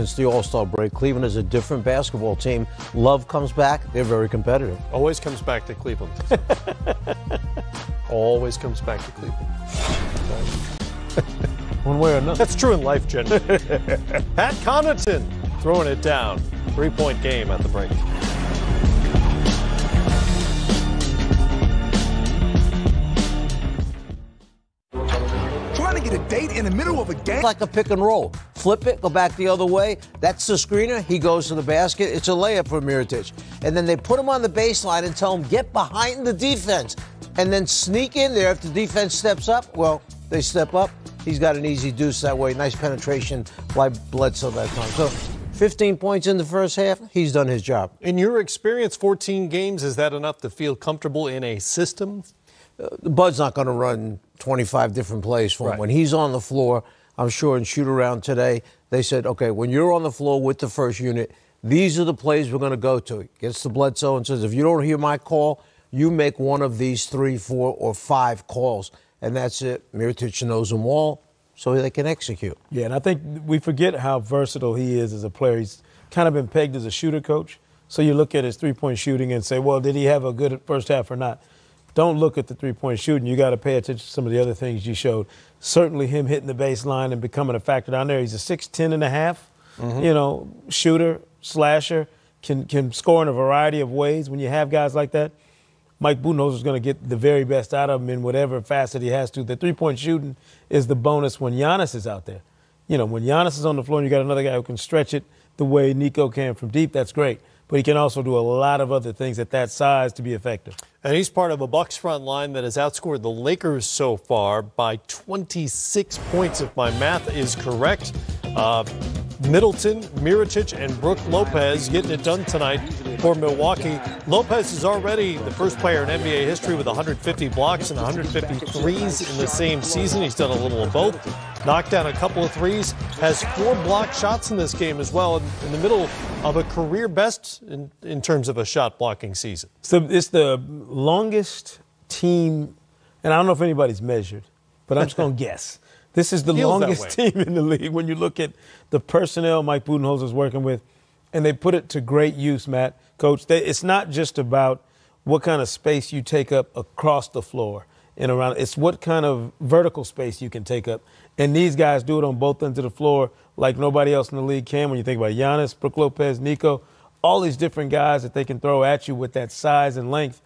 since the All-Star break. Cleveland is a different basketball team. Love comes back. They're very competitive. Always comes back to Cleveland. Always comes back to Cleveland. One way or another. That's true in life, generally. Pat Connaughton throwing it down. 3-point game at the break. Trying to get a date in the middle of a game? It's like a pick and roll. Flip it, go back the other way. That's the screener. He goes to the basket. It's a layup for Mirotic. And then they put him on the baseline and tell him, get behind the defense. And then sneak in there if the defense steps up. Well, they step up. He's got an easy deuce that way. Nice penetration by Bledsoe that time. So 15 points in the first half. He's done his job. In your experience, 14 games, is that enough to feel comfortable in a system? Bud's not going to run 25 different plays for him. Right. When he's on the floor, I'm sure in shoot-around today, they said, okay, when you're on the floor with the first unit, these are the plays we're going to go to. He gets to Bledsoe and says, if you don't hear my call, you make one of these 3, 4, or 5 calls. And that's it. Mirotic knows them all, so they can execute. Yeah, and I think we forget how versatile he is as a player. He's kind of been pegged as a shooter coach. So you look at his three-point shooting and say, well, did he have a good first half or not? Don't look at the three-point shooting. You got to pay attention to some of the other things you showed. Certainly him hitting the baseline and becoming a factor down there. He's a 6'10 and a half, shooter, slasher, can score in a variety of ways. When you have guys like that, Mike Budenholzer is going to get the very best out of him in whatever facet he has to. The three-point shooting is the bonus when Giannis is out there. You know, when Giannis is on the floor and you got another guy who can stretch it the way Nico can from deep, that's great. But he can also do a lot of other things at that size to be effective. And he's part of a Bucks front line that has outscored the Lakers so far by 26 points, if my math is correct. Middleton, Mirotic, and Brook Lopez getting it done tonight for Milwaukee. Lopez is already the first player in NBA history with 150 blocks and 150 threes in the same season. He's done a little of both. Knocked down a couple of threes. Has 4 blocked shots in this game as well, in the middle of a career best in terms of a shot blocking season. So it's the longest team, and I don't know if anybody's measured, but I'm just going to guess. This is the longest team in the league when you look at the personnel Mike Budenholzer is working with, and they put it to great use, Matt. Coach, it's not just about what kind of space you take up across the floor and around. It's what kind of vertical space you can take up. And these guys do it on both ends of the floor like nobody else in the league can. When you think about Giannis, Brook Lopez, Nico, all these different guys that they can throw at you with that size and length.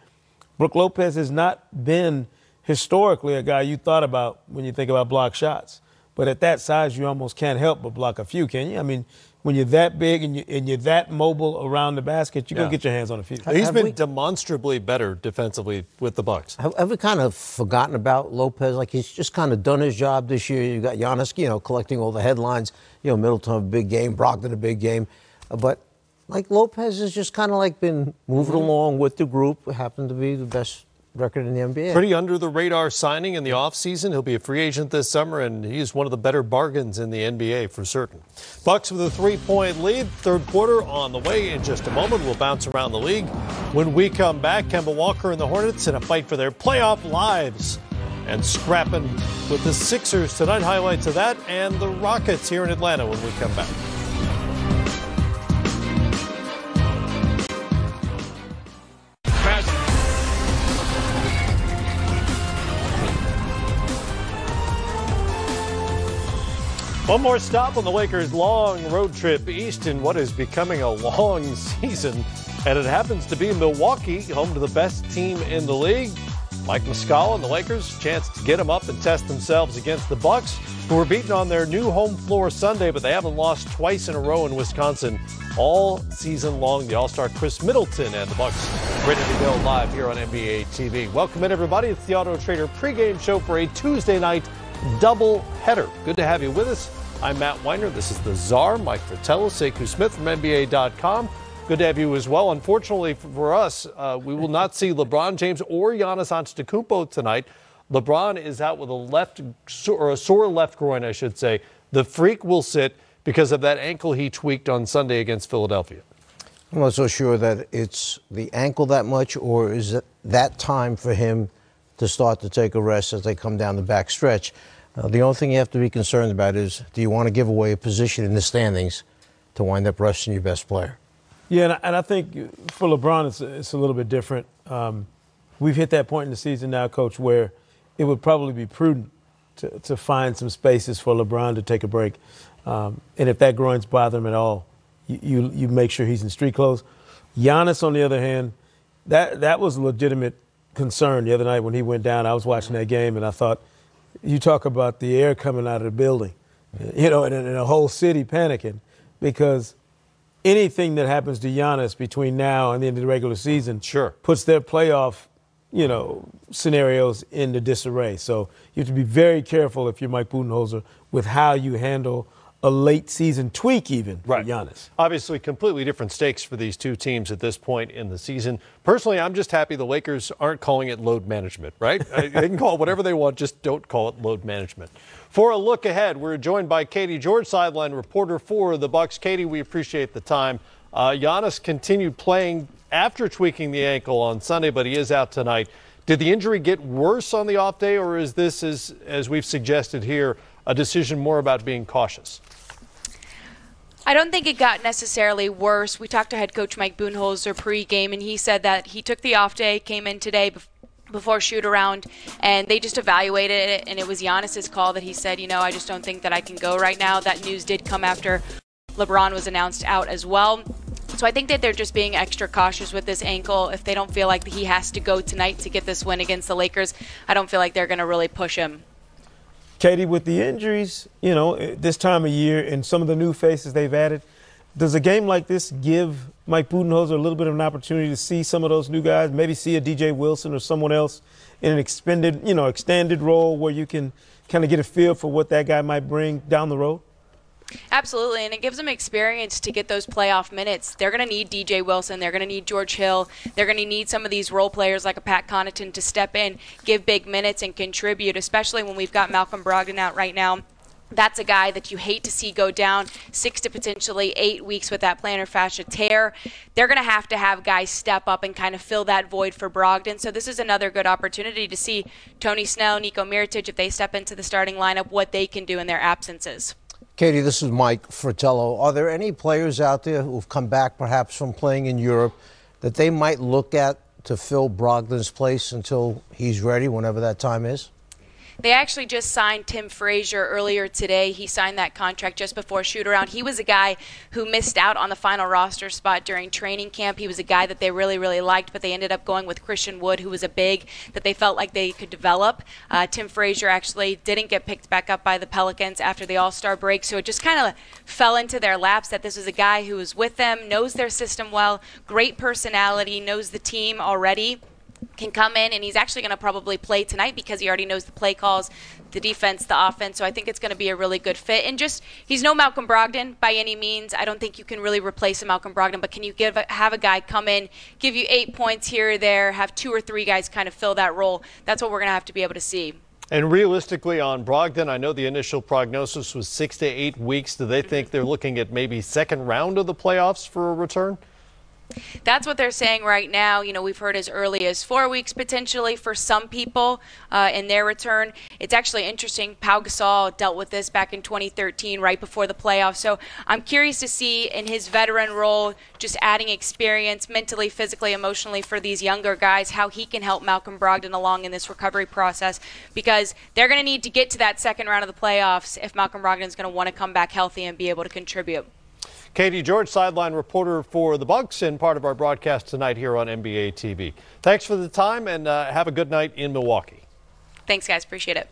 Brook Lopez has not been historically a guy you thought about when you think about block shots. But at that size, you almost can't help but block a few, can you? I mean, when you're that big and you're that mobile around the basket, you're going to get your hands on a few. He's been demonstrably better defensively with the Bucks. Have we kind of forgotten about Lopez? Like, he's just kind of done his job this year. You got Giannis, collecting all the headlines. Middleton a big game, Brogdon a big game. But, like, Lopez has just kind of, like, been moving along with the group. Happened to be the best record in the NBA. Pretty under the radar signing in the offseason. He'll be a free agent this summer, and he is one of the better bargains in the NBA for certain. Bucks with a 3-point lead. Third quarter on the way in just a moment. We'll bounce around the league. When we come back, Kemba Walker and the Hornets in a fight for their playoff lives and scrapping with the Sixers tonight. Highlights of that and the Rockets here in Atlanta when we come back. One more stop on the Lakers' long road trip east in what is becoming a long season. And it happens to be Milwaukee, home to the best team in the league. Mike Muscala and the Lakers, chance to get them up and test themselves against the Bucks, who were beaten on their new home floor Sunday, but they haven't lost twice in a row in Wisconsin all season long. The All-Star Chris Middleton and the Bucks ready to go live here on NBA TV. Welcome in, everybody. It's the Auto Trader pregame show for a Tuesday night doubleheader. Good to have you with us. I'm Matt Weiner. This is the Czar, Mike Fratello, Sekou Smith from NBA.com. Good to have you as well. Unfortunately for us, we will not see LeBron James or Giannis Antetokounmpo tonight. LeBron is out with a sore left groin, I should say. The Freak will sit because of that ankle he tweaked on Sunday against Philadelphia. I'm not so sure that it's the ankle that much, or is it that time for him to start to take a rest as they come down the back stretch. The only thing you have to be concerned about is, do you want to give away a position in the standings to wind up resting your best player. Yeah, and I think for LeBron, it's a little bit different. We've hit that point in the season now, Coach, where it would probably be prudent to find some spaces for LeBron to take a break. And if that groin's bother him at all, you make sure he's in street clothes. Giannis, on the other hand, that was a legitimate concern the other night when he went down. I was watching that game, and I thought, you talk about the air coming out of the building, and a whole city panicking, because anything that happens to Giannis between now and the end of the regular season puts their playoff, scenarios into disarray. So you have to be very careful if you're Mike Budenholzer with how you handle a late season tweak even for Giannis. Obviously, completely different stakes for these two teams at this point in the season. Personally, I'm just happy the Lakers aren't calling it load management, right? They can call it whatever they want, just don't call it load management. For a look ahead, we're joined by Katie George, sideline reporter for the Bucks. Katie, we appreciate the time. Giannis continued playing after tweaking the ankle on Sunday, but he is out tonight. Did the injury get worse on the off day, or is this, as we've suggested here, a decision more about being cautious? I don't think it got necessarily worse. We talked to head coach Mike Budenholzer pregame, and he said that he took the off day, came in today before shoot-around, and they just evaluated it, and it was Giannis's call that he said, I just don't think that I can go right now. That news did come after LeBron was announced out as well. So I think that they're just being extra cautious with this ankle. If they don't feel like he has to go tonight to get this win against the Lakers, I don't feel like they're going to really push him. Katie, with the injuries, this time of year and some of the new faces they've added, does a game like this give Mike Budenholzer a little bit of an opportunity to see some of those new guys, maybe see a DJ Wilson or someone else in an extended role where you can kind of get a feel for what that guy might bring down the road? Absolutely, and it gives them experience to get those playoff minutes. They're going to need DJ Wilson. They're going to need George Hill. They're going to need some of these role players like a Pat Connaughton to step in, give big minutes, and contribute, especially when we've got Malcolm Brogdon out right now. That's a guy that you hate to see go down 6 to potentially 8 weeks with that plantar fascia tear. They're going to have guys step up and kind of fill that void for Brogdon. So this is another good opportunity to see Tony Snell, Nico Mirotic, if they step into the starting lineup, what they can do in their absences. Katie, this is Mike Fratello. Are there any players out there who've come back perhaps from playing in Europe that they might look at to fill Brogdon's place until he's ready, whenever that time is? They actually just signed Tim Frazier earlier today. He signed that contract just before shoot-around. He was a guy who missed out on the final roster spot during training camp. He was a guy that they really, really liked, but they ended up going with Christian Wood, who was a big that they felt like they could develop. Tim Frazier actually didn't get picked back up by the Pelicans after the All-Star break, so it just kind of fell into their laps that this was a guy who was with them, knows their system well, great personality, knows the team already, can come in, and he's actually going to probably play tonight because he already knows the play calls, the defense, the offense. So I think it's going to be a really good fit. And just, he's no Malcolm Brogdon by any means. I don't think you can really replace a Malcolm Brogdon, but can you have a guy come in, give you 8 points here or there, have 2 or 3 guys kind of fill that role? That's what we're going to have to be able to see. And realistically on Brogdon, I know the initial prognosis was 6 to 8 weeks. Do they think they're looking at maybe second round of the playoffs for a return? That's what they're saying right now. We've heard as early as 4 weeks potentially for some people in their return. It's actually interesting. Pau Gasol dealt with this back in 2013, right before the playoffs. So I'm curious to see in his veteran role, just adding experience mentally, physically, emotionally for these younger guys, how he can help Malcolm Brogdon along in this recovery process, because they're going to need to get to that second round of the playoffs if Malcolm Brogdon is going to want to come back healthy and be able to contribute. Katie George, sideline reporter for the Bucks and part of our broadcast tonight here on NBA TV. Thanks for the time, and have a good night in Milwaukee. Thanks, guys. Appreciate it.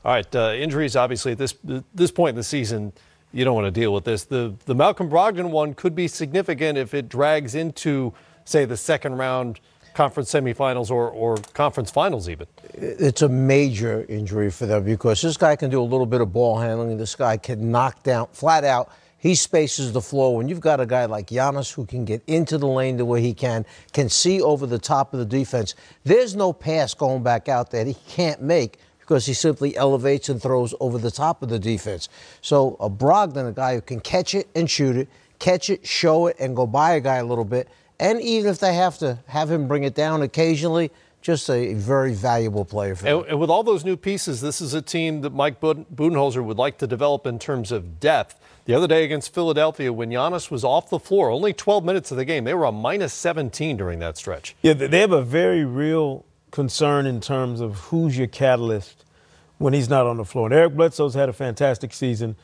All right, injuries, obviously, at this point in the season, you don't want to deal with this. The Malcolm Brogdon one could be significant if it drags into, say, the second round conference semifinals or conference finals even. It's a major injury for them because this guy can do a little bit of ball handling. This guy can knock down flat out. He spaces the floor. When you've got a guy like Giannis who can get into the lane the way he can see over the top of the defense, there's no pass going back out that he can't make because he simply elevates and throws over the top of the defense. So a Brogdon, a guy who can catch it and shoot it, catch it, show it, and go by a guy a little bit, and even if they have to have him bring it down occasionally, just a very valuable player for them. And with all those new pieces, this is a team that Mike Budenholzer would like to develop in terms of depth. The other day against Philadelphia, when Giannis was off the floor, only 12 minutes of the game, they were a minus 17 during that stretch. Yeah, they have a very real concern in terms of who's your catalyst when he's not on the floor. And Eric Bledsoe's had a fantastic season.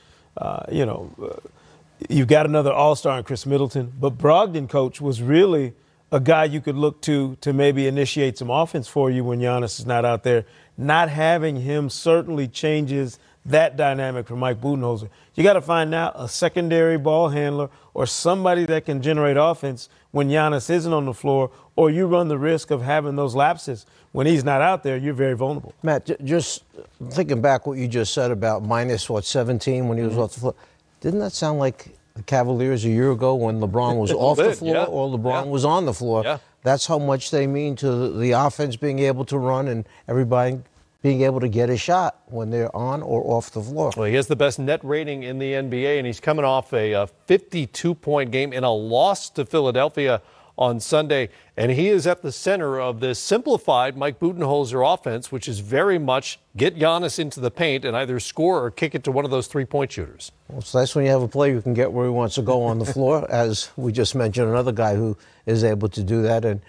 You've got another all-star in Chris Middleton. But Brogdon, coach, was really a guy you could look to maybe initiate some offense for you when Giannis is not out there. Not having him certainly changes that dynamic for Mike Budenholzer. You got to find now a secondary ball handler or somebody that can generate offense when Giannis isn't on the floor, or you run the risk of having those lapses. When he's not out there, you're very vulnerable. Matt, just thinking back what you just said about minus, 17 when he was off the floor. Didn't that sound like the Cavaliers a year ago when LeBron was off the floor or LeBron was on the floor? Yeah. That's how much they mean to the offense being able to run and everybody being able to get a shot when they're on or off the floor. Well, he has the best net rating in the NBA, and he's coming off a 52-point game in a loss to Philadelphia on Sunday. And he is at the center of this simplified Mike Budenholzer offense, which is very much get Giannis into the paint and either score or kick it to one of those three-point shooters. Well, it's nice when you have a player who can get where he wants to go on the floor, as we just mentioned, another guy who is able to do that, and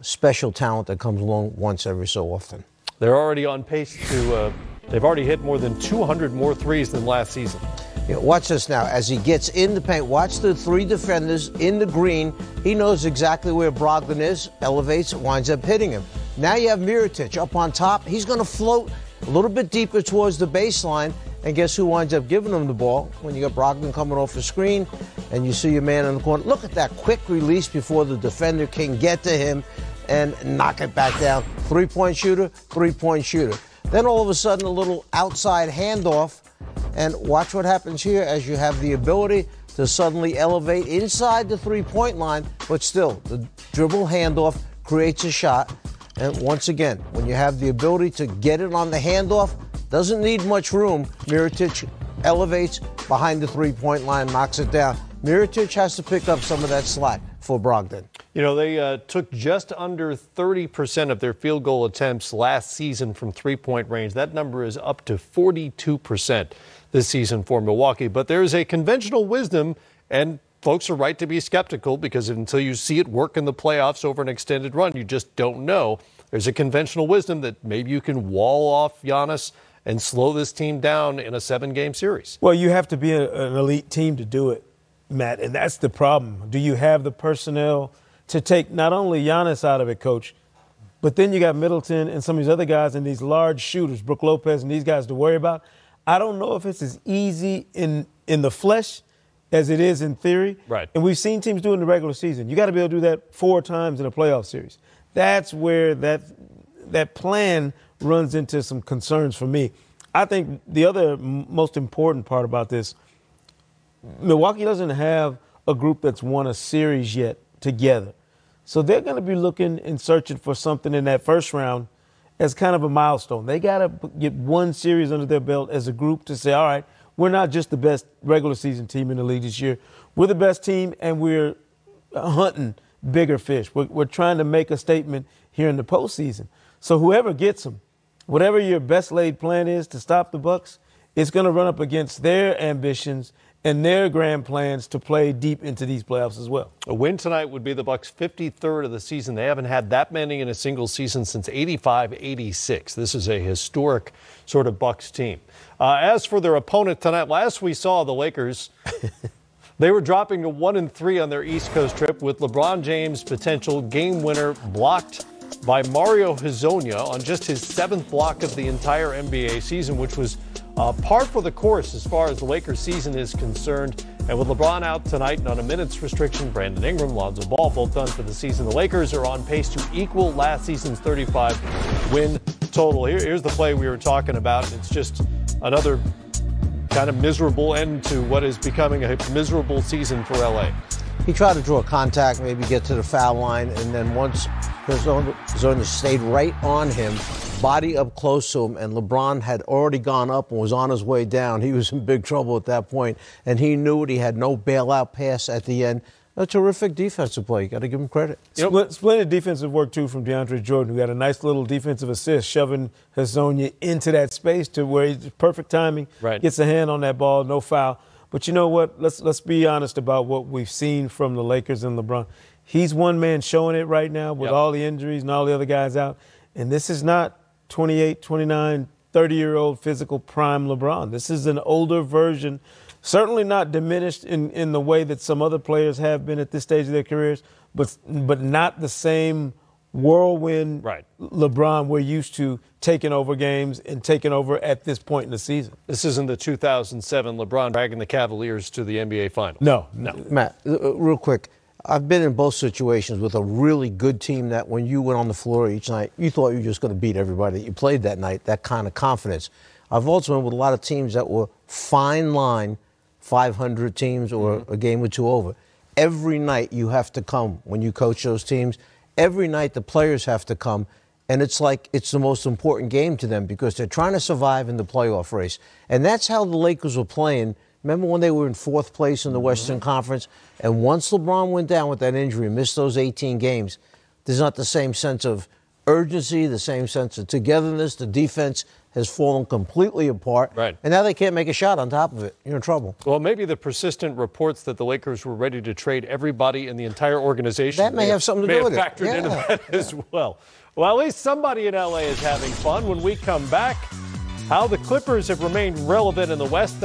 special talent that comes along once every so often. They're already on pace to, they've already hit more than 200 more threes than last season. Watch this now. As he gets in the paint, watch the three defenders in the green. He knows exactly where Brogdon is, elevates, winds up hitting him. Now you have Mirotic up on top. He's going to float a little bit deeper towards the baseline. And guess who winds up giving him the ball? When you got Brogdon coming off the screen and you see your man in the corner. Look at that quick release before the defender can get to him and knock it back down. Three-point shooter, three-point shooter. Then all of a sudden a little outside handoff. And watch what happens here as you have the ability to suddenly elevate inside the three-point line, but still the dribble handoff creates a shot. And once again, when you have the ability to get it on the handoff, doesn't need much room. Mirotic elevates behind the three-point line, knocks it down. Mirotic has to pick up some of that slack for Brogdon. You know, they took just under 30% of their field goal attempts last season from three-point range. That number is up to 42% this season for Milwaukee. But there's a conventional wisdom, and folks are right to be skeptical because until you see it work in the playoffs over an extended run, you just don't know. There's a conventional wisdom that maybe you can wall off Giannis and slow this team down in a 7-game series. Well, you have to be an elite team to do it, Matt, and that's the problem. Do you have the personnel to take not only Giannis out of it, Coach, but then you got Middleton and some of these other guys and these large shooters, Brook Lopez and these guys to worry about? I don't know if it's as easy in the flesh as it is in theory. Right. And we've seen teams do it in the regular season. You got to be able to do that 4 times in a playoff series. That's where that plan runs into some concerns for me. I think the other most important part about this, Milwaukee doesn't have a group that's won a series yet together. So they're going to be looking and searching for something in that first round as kind of a milestone. They got to get one series under their belt as a group to say, all right, we're not just the best regular season team in the league this year. We're the best team, and we're hunting bigger fish. We're trying to make a statement here in the postseason. So whoever gets them, whatever your best laid plan is to stop the Bucks, it's going to run up against their ambitions and their grand plans to play deep into these playoffs as well. A win tonight would be the Bucks' 53rd of the season. They haven't had that many in a single season since 85-86. This is a historic sort of Bucks team. As for their opponent tonight, last we saw the Lakers, they were dropping to 1-3 on their East Coast trip with LeBron James' potential game winner blocked by Mario Hezonja on just his 7th block of the entire NBA season, which was par for the course as far as the Lakers season is concerned. And with LeBron out tonight and on a minutes restriction, Brandon Ingram, Lonzo Ball, both done for the season. The Lakers are on pace to equal last season's 35-win total. Here's the play we were talking about. It's just another kind of miserable end to what is becoming a miserable season for LA. He tried to draw contact, maybe get to the foul line, and then once Hezonja stayed right on him, body up close to him, and LeBron had already gone up and was on his way down. He was in big trouble at that point, and he knew it. He had no bailout pass at the end. A terrific defensive play. You got to give him credit. Splendid defensive work, too, from DeAndre Jordan, who got a nice little defensive assist, shoving Hezonja into that space to where he's perfect timing, right. Gets a hand on that ball, no foul. But you know what? Let's be honest about what we've seen from the Lakers and LeBron. He's one man showing it right now with all the injuries and all the other guys out. And this is not 28, 29, 30-year-old physical prime LeBron. This is an older version, certainly not diminished in the way that some other players have been at this stage of their careers, but not the same whirlwind LeBron we're used to taking over games and taking over at this point in the season. This isn't the 2007 LeBron dragging the Cavaliers to the NBA Finals. No. Matt, real quick. I've been in both situations with a really good team that when you went on the floor each night, you thought you were just going to beat everybody that you played that night, that kind of confidence. I've also been with a lot of teams that were fine line, 500 teams or a game or two over. Every night you have to come when you coach those teams. Every night the players have to come, and it's like it's the most important game to them because they're trying to survive in the playoff race. And that's how the Lakers were playing. Remember when they were in fourth place in the Western Conference? And once LeBron went down with that injury and missed those 18 games, there's not the same sense of urgency, the same sense of togetherness. The defense has fallen completely apart. Right. And now they can't make a shot on top of it. You're in trouble. Well, maybe the persistent reports that the Lakers were ready to trade everybody in the entire organization. That may have something to do with it. May have factored into that as well. Well, at least somebody in L.A. is having fun. When we come back, how the Clippers have remained relevant in the West.